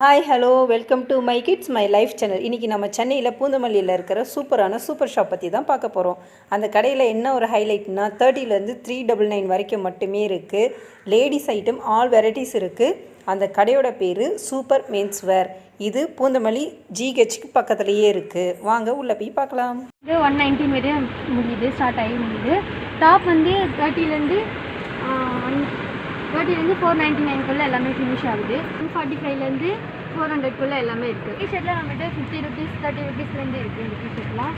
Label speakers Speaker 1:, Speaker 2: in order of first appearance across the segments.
Speaker 1: Hi hello welcome to my kids my life channel. இன்றைக்கி நம்ம சென்னையில் பூந்தமல்லியில் இருக்கிற சூப்பர் ஷாப் பற்றி தான் பார்க்க போகிறோம். அந்த கடையில் என்ன ஒரு ஹைலைட்னா 30லேருந்து 399 வரைக்கும் மட்டுமே இருக்குது. லேடிஸ் ஐட்டம் ஆல் வெரைட்டிஸ் இருக்குது. அந்த கடையோட பேர் சூப்பர் மென்ஸ் வேர். இது பூந்தமல்லி ஜிஹெச்க்கு பக்கத்துலேயே இருக்குது. வாங்க உள்ளே போய் பார்க்கலாம்.
Speaker 2: இது 119 வரை முடியுது, ஸ்டார்ட் ஆகி முடியுது. டாப் வந்து 30லேருந்து 499 எல்லாமே ஃபினிஷ் ஆகுது. 145லேருந்து 400 எல்லாமே இருக்குது. டிஷர்ட்டில் நம்மகிட்ட 50 ருபீஸ் 30 ருபீஸ்லேருந்து இருக்குது. இந்த டிஷர்ட்லாம்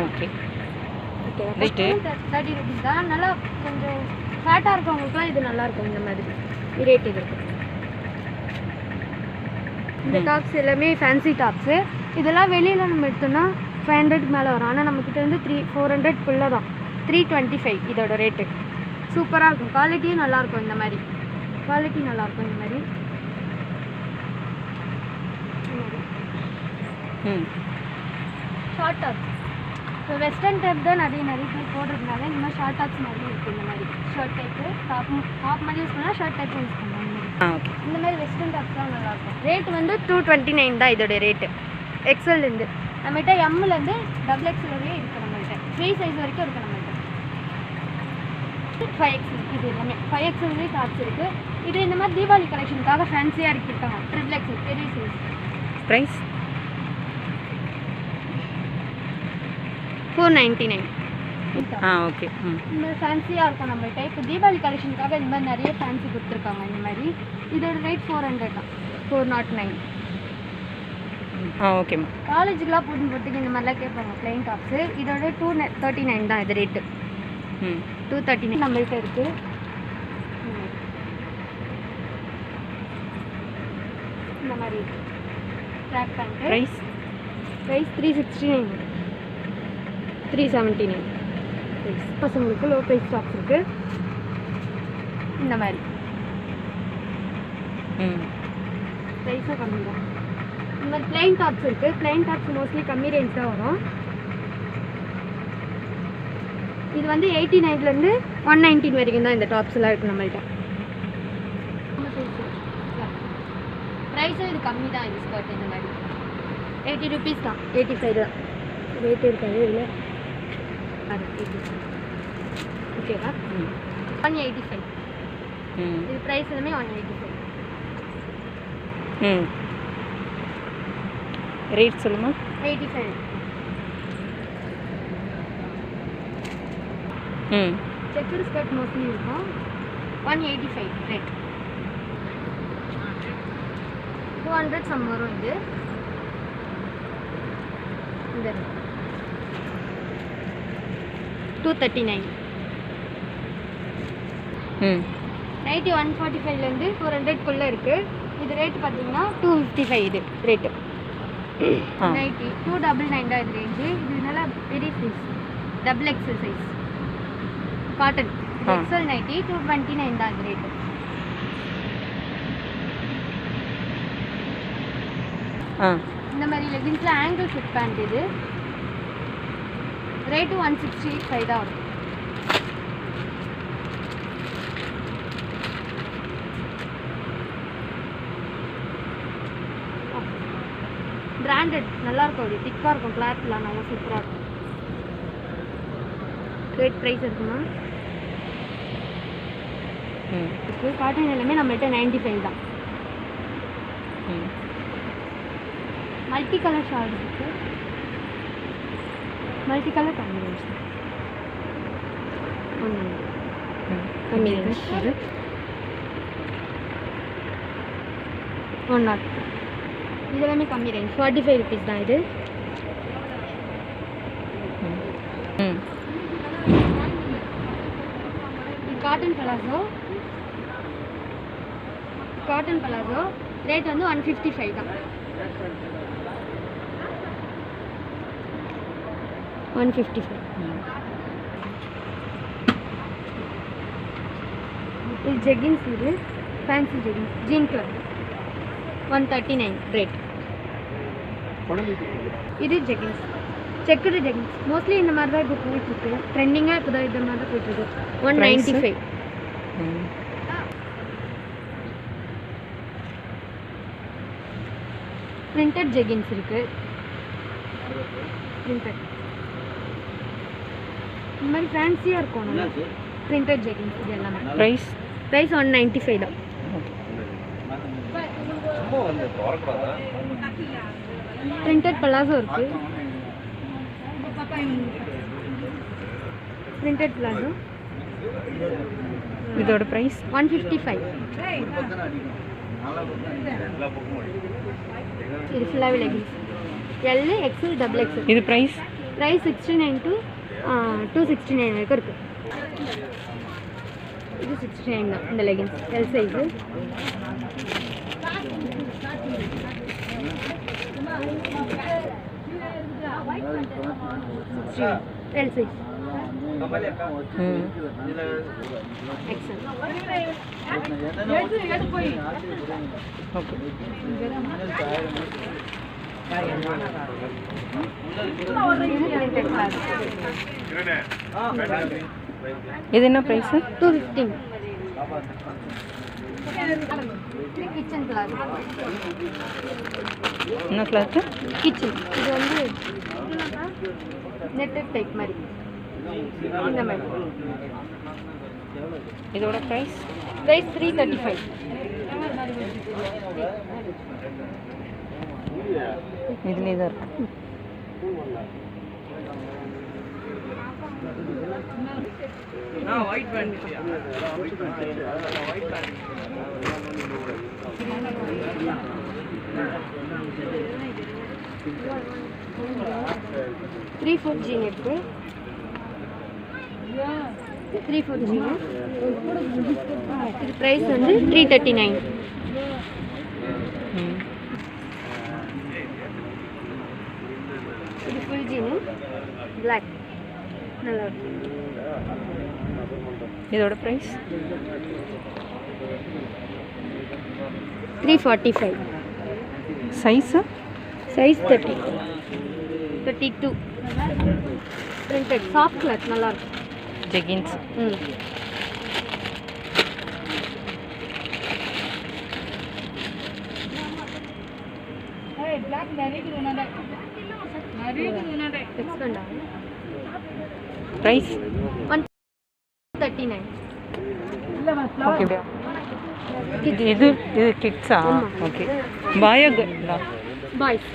Speaker 2: ஓகே ஓகே 30 ருபீஸ் தான். நல்லா கொஞ்சம் ஃபேட்டாக இருக்கவங்களுக்குலாம் இது நல்லாயிருக்கும். இந்த மாதிரி ரேட் இது இருக்குது. இந்த டாப்ஸ் எல்லாமே ஃபேன்சி டாப்ஸு. இதெல்லாம் வெளியில் நம்ம எடுத்தோம்னா 500 மேலே வரும். ஆனால் நம்மக்கிட்ட வந்து 400 தான். 325 இதோட ரேட்டு. சூப்பராக இருக்கும். குவாலிட்டியும் நல்லாயிருக்கும். இந்த மாதிரி குவாலிட்டி நல்லாயிருக்கும். இந்த மாதிரி ஷார்ட் டாப்ஸ். இப்போ வெஸ்டர்ன் டைப் தான் நிறைய பேர் போடுறதுனால இந்த மாதிரி ஷார்ட் டாப்ஸ் மாதிரி இருக்குது. இந்த மாதிரி ஷர்ட் டைப்பு டாப் மாதிரி யூஸ் பண்ணால் ஷர்ட் டைப் யூஸ் பண்ணலாம். இந்த மாதிரி வெஸ்டர்ன் டாப்ஸ் தான் நல்லாயிருக்கும். ரேட் வந்து 229 தான் இதோட ரேட்டு. எக்ஸல்லேருந்து நம்மகிட்ட எம்லேருந்து XXL வரையும் இருக்குது. நம்மகிட்ட 3 சைஸ் வரைக்கும் இருக்குது. நம்மகிட்ட 5XL இது எல்லாமே 5XL டாப்ஸ் இருக்குது. இது இந்த மாதிரி தீபாவளி கலெக்ஷனுக்காக ஃபேன்சியாக இருக்கிருக்காங்க. XXL பெரிய சைஸ்.
Speaker 1: ப்ரைஸ்
Speaker 2: 499.
Speaker 1: ஓகே.
Speaker 2: இந்த மாதிரி ஃபேன்சியாக இருக்கும் நம்மகிட்ட. இப்போ தீபாவளி கலெக்ஷனுக்காக இந்த மாதிரி நிறைய ஃபேன்சி கொடுத்துருக்காங்க. இந்த மாதிரி இதோட ரேட் 400 தான். 409.
Speaker 1: ஓகேம்மா.
Speaker 2: காலேஜுக்கெலாம் போகிறதுக்கு இந்த மாதிரிலாம் கேட்பாங்க ப்ளைன் டாப்ஸு. இதோட 239 தான் இது ரேட்டு. 239 நம்மள்கிட்ட இருக்குது. இந்த மாதிரி ட்ராக் பேண்ட்டு ப்ரைஸ் 369 379 ப்ரைஸ். பசங்களுக்கு லோ ப்ரைஸ் டாப்ஸ் இருக்குது. இந்த மாதிரி ப்ரைஸும் கம்மி தான். இந்த மாதிரி ப்ளைன் டாப்ஸ் இருக்குது. ப்ளைன் டாப்ஸ் மோஸ்ட்லி கம்மி ரேஞ்ச் தான் வரும். இது வந்து 89லேருந்து 119 வரைக்கும் தான் இந்த டாப்ஸ் எல்லாம் இருக்குது நம்மள்கிட்ட. ப்ரைஸும் இது கம்மி தான். இது ஸ்கர்ட் இந்த மாதிரி 80 ருபீஸ் தான். 85 தான் ரேட் இருக்காது. இல்லை ஓகேவா? 185 இது ப்ரைஸ் எல்லாமே 185.
Speaker 1: ரேட் சொல்லுமா?
Speaker 2: 85. செக்குடு ஸ்கர்ட் மோஸ்ட்லி இருக்கும். 185 ரேட். 200 சம் வரும். இது இந்த 239. நைட்டி 145லேருந்து 400 இருக்குது. இது ரேட்டு பார்த்தீங்கன்னா 255 இது ரேட்டு. நைட்டி 299 தான் இது ரேஞ்சு. இது நல்லா பெரிய size XXL size cotton. XL nightie 229 தான் இது ரேட்டு. இந்த மாதிரி லெகின்ஸில் ஆங்கிள் ஃபிட் பேண்ட். இது ரேட்டு 165 தான் வரும். பிராண்டட் நல்லாயிருக்கும். அப்படி திக்காக இருக்கும். கிளாத்லாம் நல்லா சூப்பராக இருக்கும். ரேட் ப்ரைஸ் இருக்குமா? ஓகே. காட்டன் எல்லாமே நம்மள்கிட்ட 95 தான். மல்டி கலர் ஷால் இருக்குது. Multi colour combination combination 100. இது எல்லாமே கம்மி ரேஞ்ச். 45 ருபீஸ் தான் இது. காட்டன் பலாசோ ரேட் வந்து 155 தான். 155. இது ஜெகின்ஸ். இது fancy jeggings jean club 139 rate. இது ஜெகின்ஸ் செக்குடு ஜெகின்ஸ். மோஸ்ட்லி இந்த மாதிரி தான் இப்போ போயிட்டுருக்கு. ட்ரெண்டிங்காக இப்போ தான் இந்த மாதிரி தான் போயிட்டுருக்கு. 195. பிரிண்டட் ஜெகின்ஸ் இருக்குது. பிரிண்டட் இந்த மாதிரி ஃபேன்சியாக இருக்கும். நல்லா பிரிண்டட் ஜெகின்ஸ் இது எல்லாமே.
Speaker 1: ப்ரைஸ்
Speaker 2: 195 தான். பிரிண்டட் பலாசோ இருக்குது. பிரிண்டட் பிளாசோ
Speaker 1: இதோட ப்ரைஸ்
Speaker 2: 155. இது ஃபுல்லாகவே leggings L XL double XL.
Speaker 1: இது ப்ரைஸ்
Speaker 2: 69 to 269 வரைக்கும் இருக்குது. இது 69 தான் இந்த leggings L size. L size XL.
Speaker 1: Okay. இது என்ன ப்ரைஸு?
Speaker 2: 215. Kitchen cloth.
Speaker 1: என்ன கிளாத்து?
Speaker 2: கிச்சன். இது வந்து நெட்டட் டைப் மாதிரி இந்த மாதிரி.
Speaker 1: இதோட ப்ரைஸ்
Speaker 2: 335.
Speaker 1: இதுலேயே தான் இருக்கு.
Speaker 2: த்ரீ ஃபோர் ஜீன் இருக்கு. 3/4 ஜீன். இது ப்ரைஸ் வந்து 339. இது ஃபுல் ஜீனு பிளாக் நல்லா இருக்கு.
Speaker 1: இதோட price
Speaker 2: 345.
Speaker 1: Size
Speaker 2: size 32. Printed soft cloth நல்லா இருக்கும்.
Speaker 1: ஜெகின்ஸ். ப்ரைஸ்
Speaker 2: 139.
Speaker 1: ஓகே. இது இது இது கிட்ஸா? ஓகே. பாயா கேர்ளா?
Speaker 2: Boys.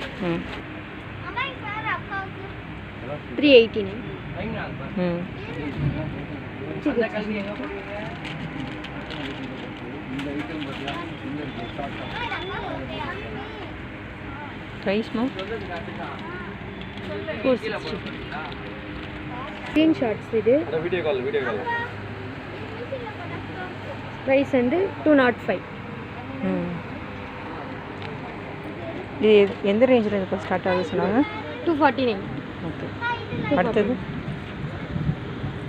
Speaker 2: 389.
Speaker 1: Price ma'am
Speaker 2: 460. Screenshots. இது
Speaker 3: வீடியோ கால்
Speaker 2: ப்ரைஸ் வந்து 205.
Speaker 1: இது எந்த ரேஞ்சில் இப்போ ஸ்டார்ட் ஆகுது சொன்னாங்க?
Speaker 2: 249.
Speaker 1: ஓகே. அடுத்தது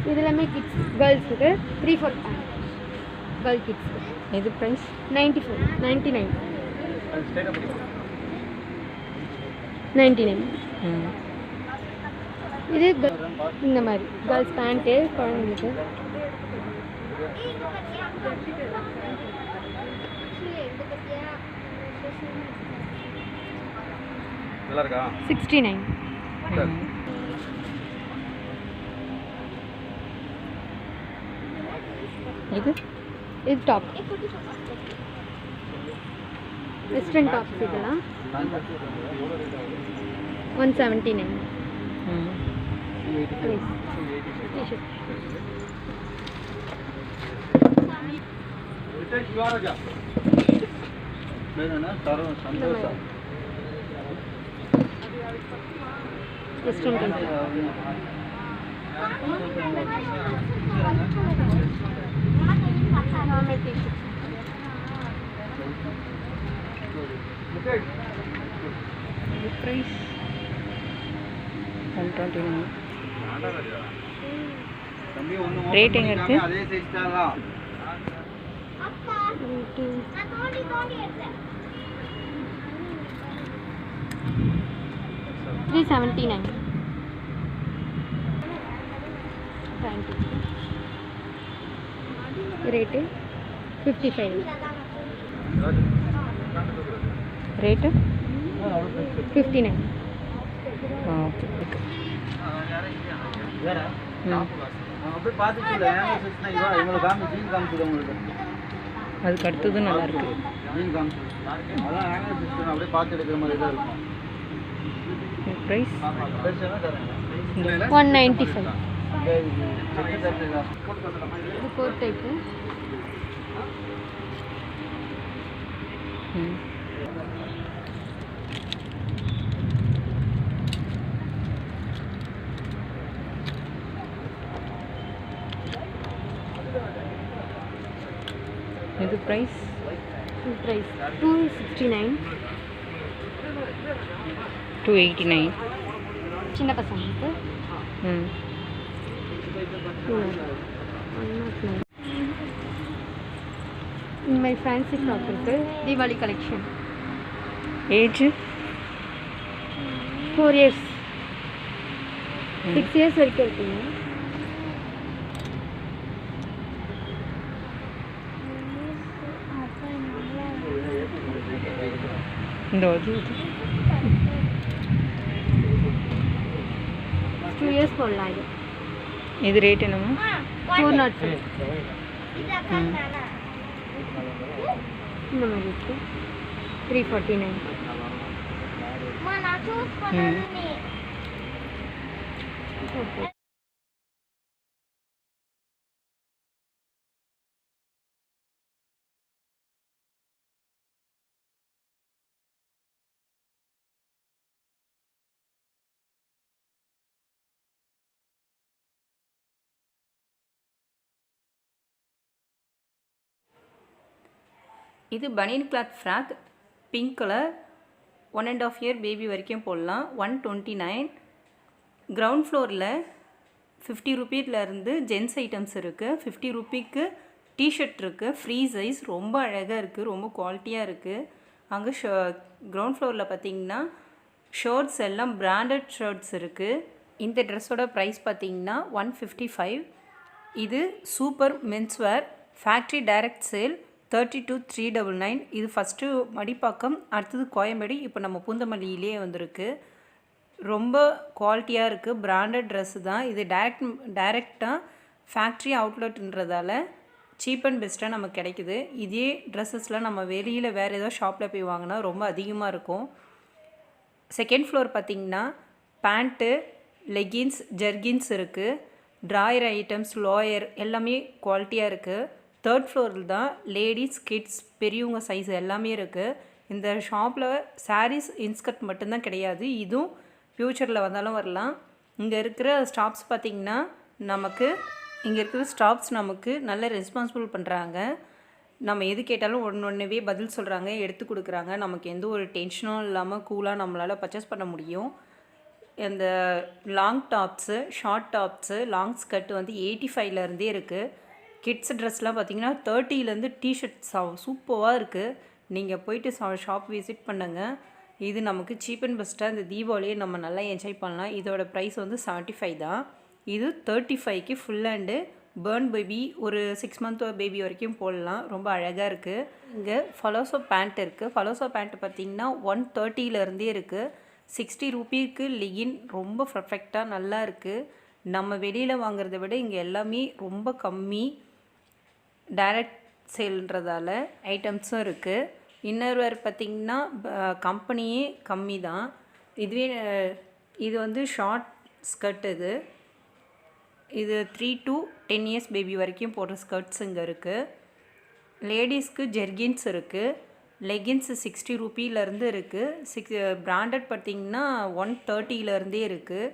Speaker 2: இது எல்லாமே கிட்ஸ் கேர்ள்ஸுக்கு 3/4 கேர்ள் கிட்ஸ்.
Speaker 1: இது ப்ரைஸ்
Speaker 2: 99. 99. இது இந்த மாதிரி கேர்ள்ஸ் பேண்ட்டு குழந்தைங்களுக்கு.
Speaker 3: நல்லா இருக்கா?
Speaker 2: 69.
Speaker 1: இது
Speaker 2: இது டாப் வெஸ்டர்ன் டாப்ஸ் இதெல்லாம் 179. T-shirt. Western country. Normal t-shirt.
Speaker 1: The price 129. Rate எங்க இருக்கு?
Speaker 3: அதே சைஸ் தான்.
Speaker 2: 379. Rate 55.
Speaker 1: Rate
Speaker 2: 59.
Speaker 1: ஓகே
Speaker 3: வேற அப்படியே பார்த்துட்டு இவங்களை ஜீன் காமிச்சுது உங்களுக்கு
Speaker 1: அதுக்கு அடுத்தது நல்லாயிருக்கு.
Speaker 3: ஜீன் காமிச்சு அதான் ஆங்கிள் சிஸ்டம் அப்படியே பார்த்து எடுக்கிற மாதிரி தான் இருக்கும்.
Speaker 1: ப்ரைஸ்
Speaker 3: பெருசு என்ன தரேங்க
Speaker 2: 195.
Speaker 3: போட்டு பார்த்துக்கலாம்.
Speaker 2: இது 4 டைப்பு.
Speaker 1: இது ப்ரைஸ்
Speaker 2: ப்ரைஸ் 269.
Speaker 1: 289.
Speaker 2: சின்ன பசங்களுக்கு
Speaker 1: ம்
Speaker 2: 109. இந்த மாதிரி ஃபேன்சி ஃப்ராக் இருக்குது. Deepavali collection.
Speaker 1: Age
Speaker 2: 4 years 6 years வரைக்கும் இருக்குங்க.
Speaker 1: இந்த இது
Speaker 2: 2 இயர்ஸ் போடலாம். இது
Speaker 1: இது ரேட் என்னம்மா?
Speaker 2: 405. இந்த மாதிரி இருக்குது 349. ஓகே.
Speaker 1: இது பனியன் cloth frock pink colour 1.5 year baby வரைக்கும் போடலாம். 129. கிரவுண்ட் ஃப்ளோரில் 50 ருபீலேருந்து ஜென்ஸ் ஐட்டம்ஸ் இருக்குது. 50 ருபீக்கு டிஷர்ட் இருக்குது. ஃப்ரீ சைஸ் ரொம்ப அழகாக இருக்குது, ரொம்ப குவாலிட்டியாக இருக்குது. அங்கே கிரவுண்ட் ஃப்ளோரில் பார்த்தீங்கன்னா ஷர்ட்ஸ் எல்லாம் பிராண்டட் ஷர்ட்ஸ் இருக்குது. இந்த ட்ரெஸ்ஸோட ப்ரைஸ் பார்த்தீங்கன்னா 155. இது super menswear factory direct sale 32,399. இது ஃபஸ்ட்டு மடிப்பாக்கம், அடுத்தது கோயம்பேடு, இப்போ நம்ம பூந்தமல்லியிலே வந்திருக்கு. ரொம்ப குவாலிட்டியாக இருக்குது. பிராண்டட் ட்ரெஸ்ஸு தான் இது. டைரெக்டாக ஃபேக்ட்ரி அவுட்லெட்ன்றதால சீப் அண்ட் பெஸ்ட்டாக நமக்கு கிடைக்குது. இதே ட்ரெஸ்ஸஸ்லாம் நம்ம வெளியில் வேறு ஏதோ ஷாப்பில் போய் வாங்கினா ரொம்ப அதிகமாக இருக்கும். செகண்ட் ஃப்ளோர் பார்த்திங்கன்னா பேண்ட்டு, லெகின்ஸ், ஜெர்கின்ஸ் இருக்குது. ட்ராயர் ஐட்டம்ஸ், லோயர் எல்லாமே குவாலிட்டியாக இருக்குது. தேர்ட் ஃப்ளோரில் தான் லேடிஸ், கிட்ஸ், பெரியவங்க சைஸ் எல்லாமே இருக்குது. இந்த ஷாப்பில் சாரீஸ், இன்ஸ்கர்ட் மட்டும்தான் கிடையாது. இதுவும் ஃப்யூச்சரில் வந்தாலும் வரலாம். இங்கே இருக்கிற ஸ்டாஃப்ஸ் பார்த்திங்கன்னா நமக்கு நல்ல ரெஸ்பான்சிபிள் பண்ணுறாங்க. நம்ம எது கேட்டாலும் ஒன்றுவே பதில் சொல்கிறாங்க, எடுத்து கொடுக்குறாங்க. நமக்கு எந்த ஒரு டென்ஷனும் இல்லாமல் கூலாக நம்மளால் பர்ச்சேஸ் பண்ண முடியும். இந்த long tops, short tops, long skirt வந்து 85லேருந்தே இருக்குது. கிட்ஸ் ட்ரெஸ்லாம் பார்த்திங்கன்னா 30லேருந்து டிஷர்ட்ஸ் சூப்பராக இருக்குது. நீங்கள் போயிட்டு ஷாப் விசிட் பண்ணுங்கள். இது நமக்கு சீப் அண்ட் பெஸ்ட்டாக இந்த தீபாவளியை நம்ம நல்லா என்ஜாய் பண்ணலாம். இதோட ப்ரைஸ் வந்து 75 தான். இது 35க்கு ஃபுல் ஹேண்டு பேர்ன் பேபி, ஒரு 6 மந்த் பேபி வரைக்கும் போடலாம். ரொம்ப அழகாக இருக்குது. இங்கே ஃபலோசோ பேண்ட் இருக்குது. ஃபலோசோ பேண்ட் பார்த்திங்கன்னா 130லேருந்தே இருக்குது. 60 ருபீக்கு லெகின் ரொம்ப பர்ஃபெக்டாக நல்லா இருக்குது. நம்ம வெளியில் வாங்குறத விட இங்கே எல்லாமே ரொம்ப கம்மி. டைரக்ட் சேல்ன்றதால ஐட்டம்ஸும் இருக்குது. இன்னர் வேர் பார்த்திங்கன்னா கம்பெனியே கம்மி தான். இது வந்து ஷார்ட் ஸ்கர்ட். இது 3 to 10 இயர்ஸ் பேபி வரைக்கும் போடுற ஸ்கர்ட்ஸ் இங்கே இருக்குது. லேடிஸ்க்கு ஜெர்கின்ஸ் இருக்குது. லெகின்ஸு 60 ருபீலேருந்து இருக்குது. பிராண்டட் பார்த்திங்கன்னா 130லேருந்தே இருக்குது.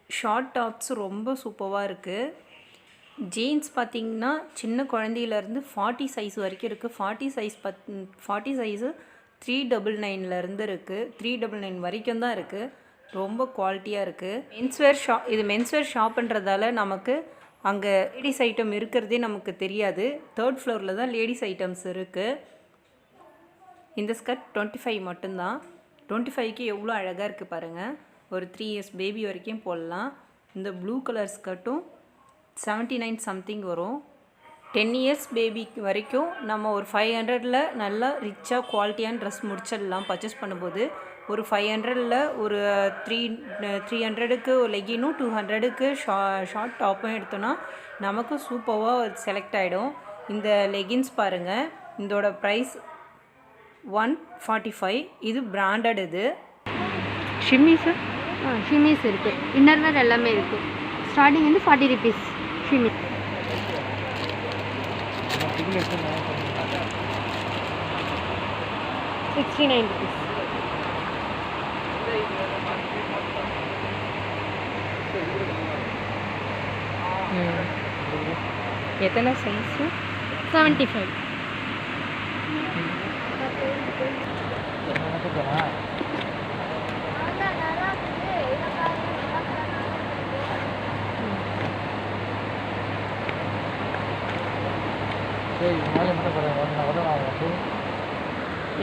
Speaker 1: ஷார்ட் டாப்ஸ் ரொம்ப சூப்பராக இருக்குது. ஜீன்ஸ் பார்த்திங்கன்னா சின்ன குழந்தையிலேருந்து 40 சைஸ் வரைக்கும் இருக்குது. 40 சைஸு 399லேருந்து இருக்குது. 399 வரைக்கும் தான் இருக்குது. ரொம்ப குவாலிட்டியாக இருக்குது. இது மென்ஸ்வேர் ஷாப்புன்றதால நமக்கு அங்கே லேடிஸ் ஐட்டம் இருக்கிறதே நமக்கு தெரியாது. தேர்ட் ஃப்ளோரில் தான் லேடிஸ் ஐட்டம்ஸ் இருக்குது. இந்த ஸ்கர்ட் 25 மட்டும்தான். 25க்கு எவ்வளோ அழகாக இருக்குது பாருங்கள். ஒரு 3 இயர்ஸ் பேபி வரைக்கும் போடலாம். இந்த ப்ளூ கலர் ஸ்கர்ட்டும் 79 சம்திங் வரும். 10 இயர்ஸ் பேபிக்கு வரைக்கும் நம்ம ஒரு 500ல் நல்லா ரிச்சாக குவாலிட்டியான ட்ரெஸ் முடிச்சிடலாம். பர்ச்சேஸ் பண்ணும்போது ஒரு 500ல் ஒரு 300க்கு லெகினும் 200க்கு ஷார்ட் டாப்பும் எடுத்தோன்னா நமக்கு சூப்பராக செலக்ட் ஆகிடும். இந்த லெகின்ஸ் பாருங்கள், இதோட ப்ரைஸ் 145. இது பிராண்டட். இது ஷிம்மிஸு
Speaker 2: ஷிமிஸ் இருக்குது, இன்னர்வேர் எல்லாமே இருக்குது. ஸ்டார்டிங் வந்து 40 rupees ஷிமிஸ். 69 rupees.
Speaker 1: எத்தனை சைஸு?
Speaker 2: 75.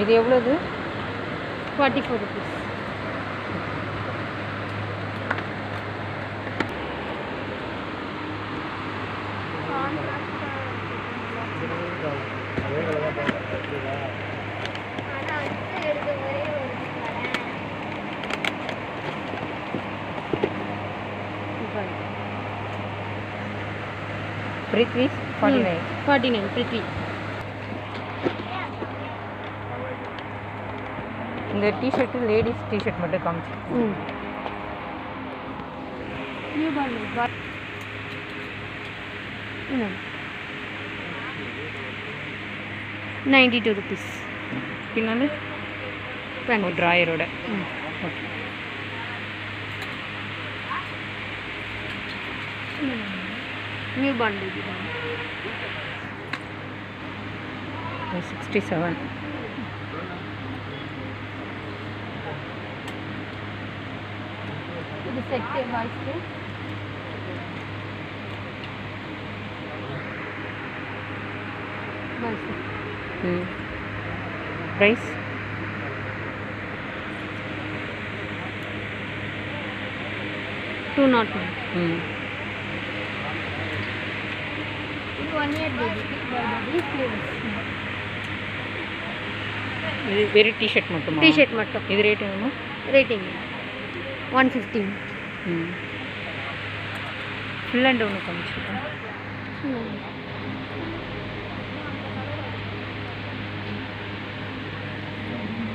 Speaker 1: இது எவ்வளோது?
Speaker 2: 44 rupees.
Speaker 1: பிரித்வி 49.
Speaker 2: 49 பிரித்வி.
Speaker 1: இந்த டிஷர்ட்டு லேடிஸ் டிஷர்ட் மட்டும் காமிச்சு.
Speaker 2: New born 92 rupees.
Speaker 1: பின்னாடி ட்ராயரோட. ஓகே.
Speaker 2: New born baby
Speaker 1: 67.
Speaker 2: இது செட் வாய்ஸ்க்கு வாய்ஸ்.
Speaker 1: ப்ரைஸ்
Speaker 2: 209. இது 1 year baby sleeves.
Speaker 1: இது வெறும் டிஷர்ட் மட்டுமா?
Speaker 2: டிஷர்ட் மட்டும்.
Speaker 1: இது ரேட் எவ்வளோ?
Speaker 2: ரேட்டிங் 115.
Speaker 1: ஃபுல் அண்ட் ஒன்று காமிச்சிருக்கேன்.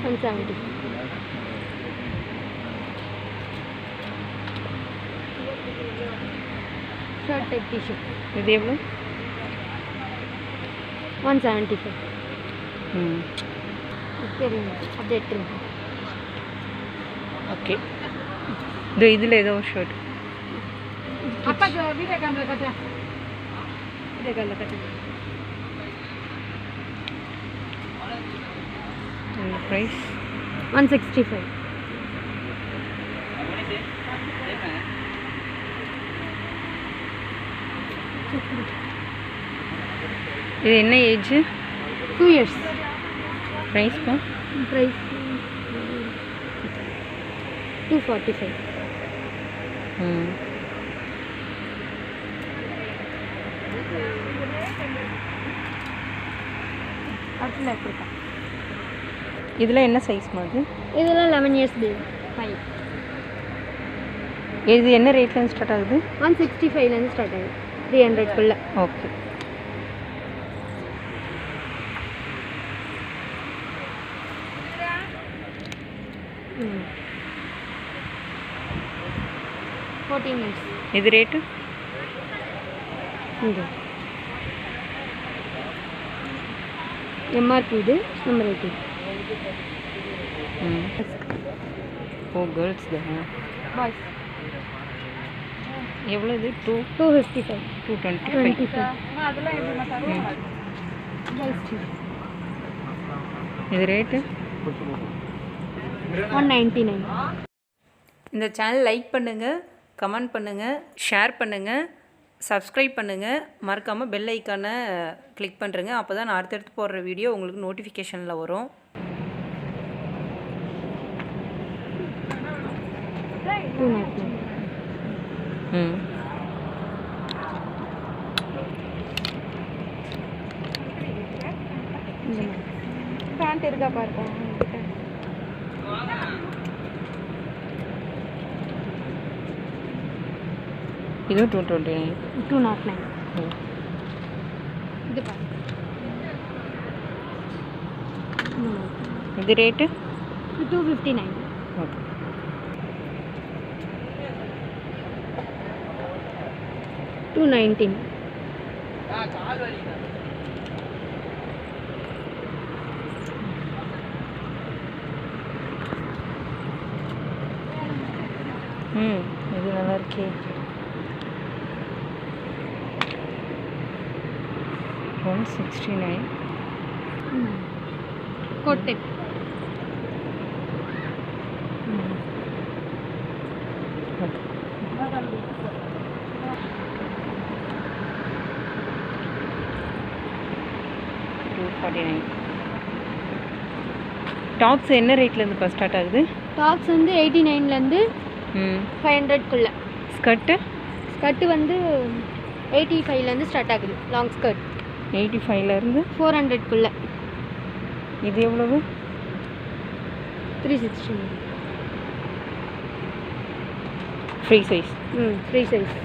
Speaker 2: 170. Shirt type T shirt.
Speaker 1: இது எவ்வளோ?
Speaker 2: 175. சரிங்க, அப்படியே எடுத்துருங்க.
Speaker 1: ஓகே. இதில் ஏதோ ஒரு ஷர்ட்.
Speaker 2: அப்பா வீடியோ கேமரா கட்டு. வீடியோ கேமரா கட்டு.
Speaker 1: ப்ரைஸ்
Speaker 2: 165.
Speaker 1: இது என்ன ஏஜ்?
Speaker 2: 2 years.
Speaker 1: ப்ரைஸ் பா?
Speaker 2: ப்ரைஸ் 245. அதில் கொடுப்பா.
Speaker 1: இதில் என்ன சைஸ் மாதிரி?
Speaker 2: இதெல்லாம் 11 years பேபி 5.
Speaker 1: இது என்ன ரேட்லேருந்து ஸ்டார்ட் ஆகுது?
Speaker 2: 165லேருந்து ஸ்டார்ட் ஆகுது, 300க்குள்ளே.
Speaker 1: ஓகே.
Speaker 2: ம் 14 years.
Speaker 1: இது ரேட்டு?
Speaker 2: இது எம்ஆர்பி. இது நம்ம ரேட்டிங்.
Speaker 1: ஓ கேர்ள்ஸ் தான்.
Speaker 2: பாய்ஸ்
Speaker 1: எவ்வளோ இது?
Speaker 2: 255.
Speaker 1: 225. இது ரேட்டு?
Speaker 2: 199.
Speaker 1: இந்த சேனல் லைக் பண்ணுங்கள், கமெண்ட் பண்ணுங்கள், ஷேர் பண்ணுங்கள், சப்ஸ்கிரைப் பண்ணுங்கள். மறக்காமல் பெல் ஐக்கானை கிளிக் பண்ணுறேங்க. அப்போ தான் நான் அடுத்தடுத்து போடுற வீடியோ உங்களுக்கு நோட்டிஃபிகேஷனில் வரும்.
Speaker 2: பேண்ட் இருக்கா பாருங்க என்கிட்ட.
Speaker 1: இது 229.
Speaker 2: 209. இது பாருங்க.
Speaker 1: இது ரேட்டு
Speaker 2: 259.
Speaker 1: ஓகே.
Speaker 2: $219.
Speaker 1: இது நல்லா இருக்கே. 169.
Speaker 2: கோட்டட்.
Speaker 1: டாப்ஸ் என்ன ரேட்லேருந்து ஸ்டார்ட் ஆகுது?
Speaker 2: டாப்ஸ் வந்து 89லேருந்து 500க்குள்ள.
Speaker 1: ஸ்கர்ட்டு
Speaker 2: ஸ்கர்ட்டு வந்து 85லேருந்து ஸ்டார்ட் ஆகுது. லாங் ஸ்கர்ட்
Speaker 1: 85லேருந்து
Speaker 2: 400க்குள்ள.
Speaker 1: இது எவ்வளவு?
Speaker 2: 360.
Speaker 1: Free size.
Speaker 2: Free size.